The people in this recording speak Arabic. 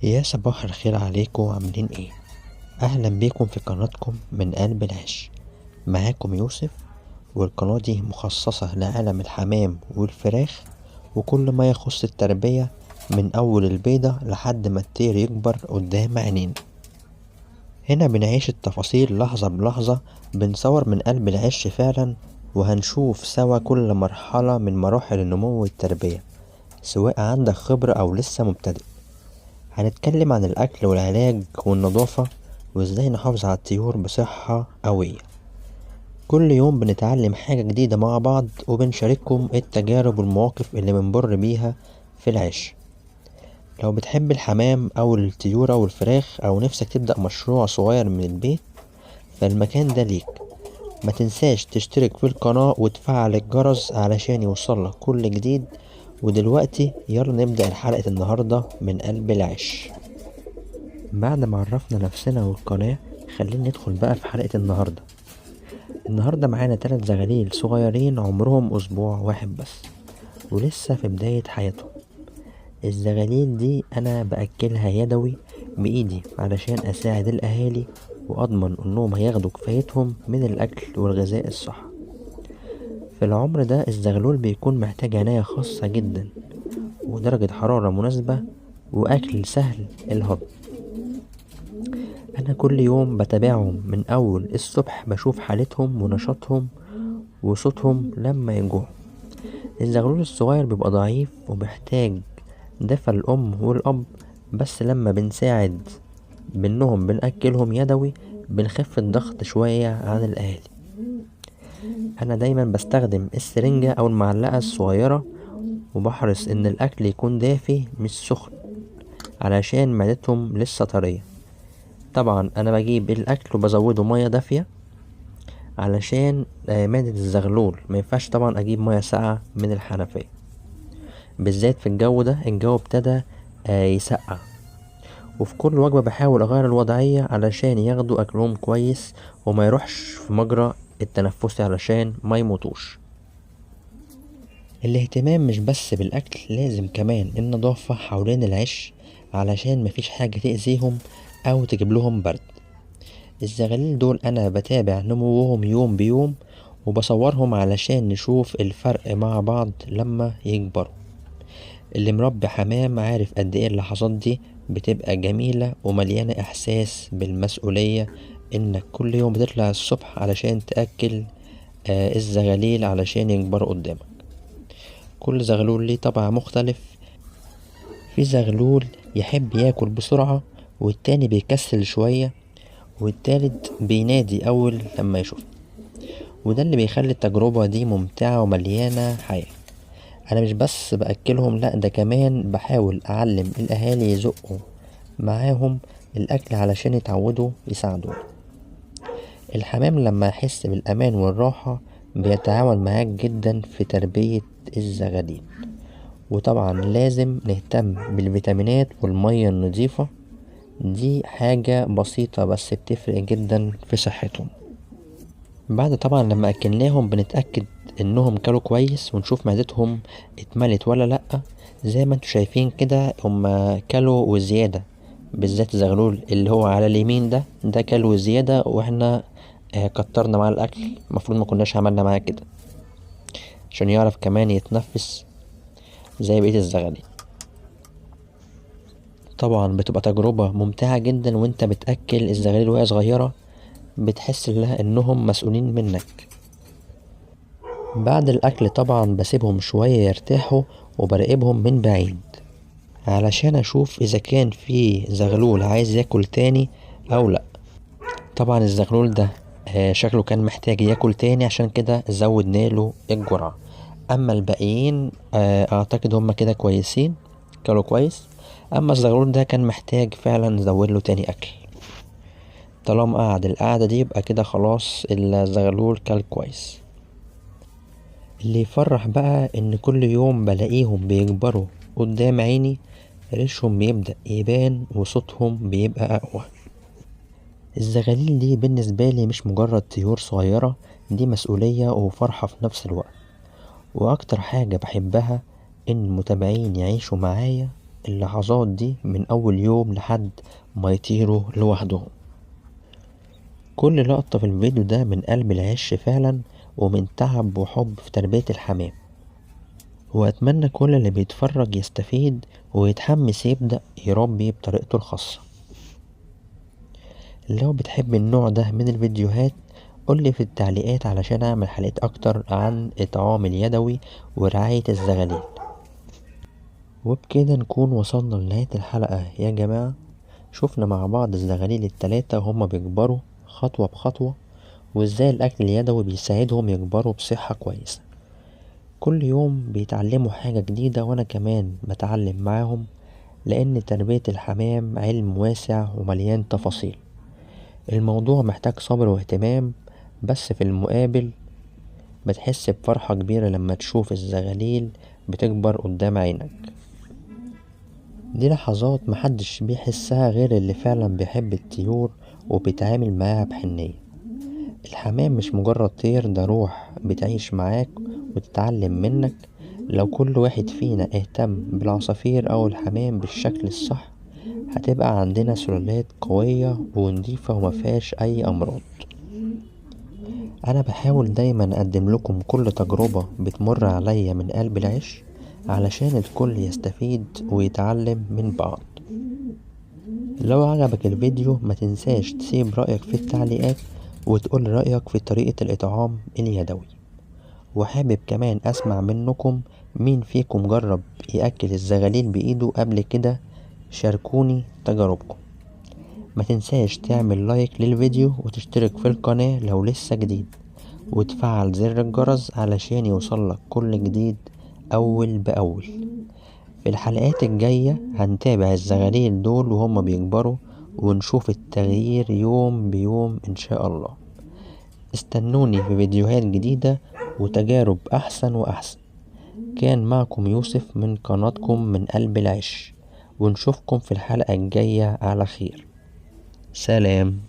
يا صباح الخير عليكم، عاملين ايه؟ اهلا بيكم في قناتكم من قلب العش. معاكم يوسف، والقناة دي مخصصة لعالم الحمام والفراخ وكل ما يخص التربية، من اول البيضة لحد ما الطير يكبر قدام عينينا. هنا بنعيش التفاصيل لحظة بلحظة، بنصور من قلب العش فعلا، وهنشوف سوا كل مرحلة من مراحل النمو والتربية، سواء عندك خبرة او لسه مبتدئ. هنتكلم عن الأكل والعلاج والنظافة، وإزاي نحافظ على الطيور بصحة قوية. كل يوم بنتعلم حاجة جديدة مع بعض، وبنشارككم التجارب والمواقف اللي بنمر بيها في العيش. لو بتحب الحمام أو الطيور أو الفراخ، أو نفسك تبدأ مشروع صغير من البيت، فالمكان ده ليك. ما تنساش تشترك في القناة وتفعل الجرس علشان يوصلك كل جديد. ودلوقتي يلا نبدأ حلقة النهاردة من قلب العيش. بعد ما عرفنا نفسنا والقناة، خلينا ندخل بقى في حلقة النهاردة معانا 3 زغاليل صغيرين عمرهم أسبوع واحد بس، ولسه في بداية حياتهم. الزغاليل دي أنا بأكلها يدوي بإيدي علشان أساعد الأهالي، وأضمن إنهم هياخدوا كفايتهم من الأكل والغذاء الصح. في العمر ده الزغلول بيكون محتاج عناية خاصة جدا، ودرجة حرارة مناسبة، وأكل سهل الهضم. انا كل يوم بتابعهم من اول الصبح، بشوف حالتهم ونشاطهم وصوتهم لما يجوعوا. الزغلول الصغير بيبقى ضعيف وبيحتاج دفى الام والاب، بس لما بنساعد بانهم بنأكلهم يدوي، بنخف الضغط شوية عن الاهالي. انا دايما بستخدم السرنجة او المعلقة الصغيرة، وبحرص ان الاكل يكون دافي مش سخن، علشان معدتهم لسه طرية. طبعا انا بجيب الاكل وبزوده مية دافية، علشان معدة الزغلول مينفعش طبعا اجيب مياه ساقعة من الحنفية، بالذات في الجو ده. الجو ابتدى يسقع، وفي كل وجبة بحاول اغير الوضعية علشان ياخدوا اكلهم كويس، وما يروحش في مجرى التنفسي علشان ما يموتوش. الاهتمام مش بس بالاكل، لازم كمان النظافة حوالين العش، علشان مفيش حاجة تأذيهم او تجيب لهم برد. الزغاليل دول انا بتابع نموهم يوم بيوم، وبصورهم علشان نشوف الفرق مع بعض لما يكبروا. اللي مربي حمام عارف قد ايه اللحظات دي بتبقى جميلة ومليانة احساس بالمسؤولية، انك كل يوم بتطلع الصبح علشان تأكل الزغاليل علشان يكبروا قدامك. كل زغلول ليه طبع مختلف. في زغلول يحب ياكل بسرعة، والتاني بيكسل شوية، والتالت بينادي أول لما يشوف. وده اللي بيخلي التجربة دي ممتعة ومليانة حياة. أنا مش بس بأكلهم، لأ ده كمان بحاول أعلم الأهالي يزقوا معاهم الأكل علشان يتعودوا يساعدوا. الحمام لما يحس بالأمان والراحة بيتعاون معاك جدا في تربية الزغاليل. وطبعا لازم نهتم بالفيتامينات والمية النظيفة، دي حاجة بسيطة بس بتفرق جدا في صحتهم. بعد طبعا لما اكلناهم بنتأكد انهم كلوا كويس، ونشوف معدتهم اتملت ولا لأ. زي ما انتوا شايفين كده هما كلوا وزيادة، بالذات الزغلول اللي هو على اليمين ده كلوا زيادة، واحنا كترنا مع الاكل. المفروض ما كناش عملنا معاه كده، عشان يعرف كمان يتنفس زي بقية الزغاليل. طبعا بتبقى تجربة ممتعة جدا، وانت بتأكل الزغاليل وهي صغيرة، بتحس لها انهم مسؤولين منك. بعد الاكل طبعا بسيبهم شوية يرتاحوا، وبراقبهم من بعيد علشان اشوف اذا كان في زغلول عايز ياكل تاني او لا. طبعا الزغلول ده شكله كان محتاج ياكل تاني، عشان كده زودنا له الجرعة. اما الباقيين اعتقد هما كده كويسين، كانوا كويس. اما الزغلول ده كان محتاج فعلا نزود له تاني اكل. طالما قعد القعدة دي يبقى كده خلاص الزغلول كل كويس. اللي يفرح بقى ان كل يوم بلاقيهم بيكبروا قدام عيني، ريشهم بيبدأ يبان وصوتهم بيبقى اقوى. الزغاليل دي بالنسبة لي مش مجرد طيور صغيرة، دي مسؤولية وفرحة في نفس الوقت. واكتر حاجة بحبها ان المتابعين يعيشوا معايا اللحظات دي من أول يوم لحد ما يطيروا لوحدهم. كل لقطة في الفيديو ده من قلب العش فعلا، ومن تعب وحب في تربية الحمام. وأتمنى كل اللي بيتفرج يستفيد ويتحمس يبدأ يربي بطريقته الخاصة. لو بتحب النوع ده من الفيديوهات قولي في التعليقات علشان أعمل حلقات أكتر عن الطعام اليدوي ورعاية الزغاليل. وبكده نكون وصلنا لنهاية الحلقة يا جماعة. شفنا مع بعض الزغاليل التلاتة وهما بيكبروا خطوة بخطوة، وازاي الأكل اليدوي بيساعدهم يكبروا بصحة كويسة. كل يوم بيتعلموا حاجة جديدة، وأنا كمان بتعلم معاهم، لأن تربية الحمام علم واسع ومليان تفاصيل. الموضوع محتاج صبر واهتمام، بس في المقابل بتحس بفرحة كبيرة لما تشوف الزغاليل بتكبر قدام عينك. دي لحظات محدش بيحسها غير اللي فعلا بيحب الطيور وبيتعامل معاها بحنية. الحمام مش مجرد طير، ده روح بتعيش معاك وتتعلم منك. لو كل واحد فينا اهتم بالعصافير او الحمام بالشكل الصح، هتبقى عندنا سلالات قوية ونضيفة ومفيهاش اي امراض. انا بحاول دايما اقدم لكم كل تجربة بتمر عليا من قلب العش، علشان الكل يستفيد ويتعلم من بعض. لو عجبك الفيديو ما تنساش تسيب رأيك في التعليقات، وتقول رأيك في طريقة الإطعام اليدوي. وحابب كمان أسمع منكم مين فيكم جرب يأكل الزغاليل بإيده قبل كده. شاركوني تجاربكم. ما تنساش تعمل لايك للفيديو وتشترك في القناة لو لسه جديد، وتفعل زر الجرس علشان يوصلك كل جديد أول بأول. في الحلقات الجاية هنتابع الزغاليل دول وهم بيكبروا، ونشوف التغيير يوم بيوم إن شاء الله. استنوني في فيديوهات جديدة وتجارب أحسن وأحسن. كان معكم يوسف من قناتكم من قلب العش، ونشوفكم في الحلقة الجاية على خير. سلام.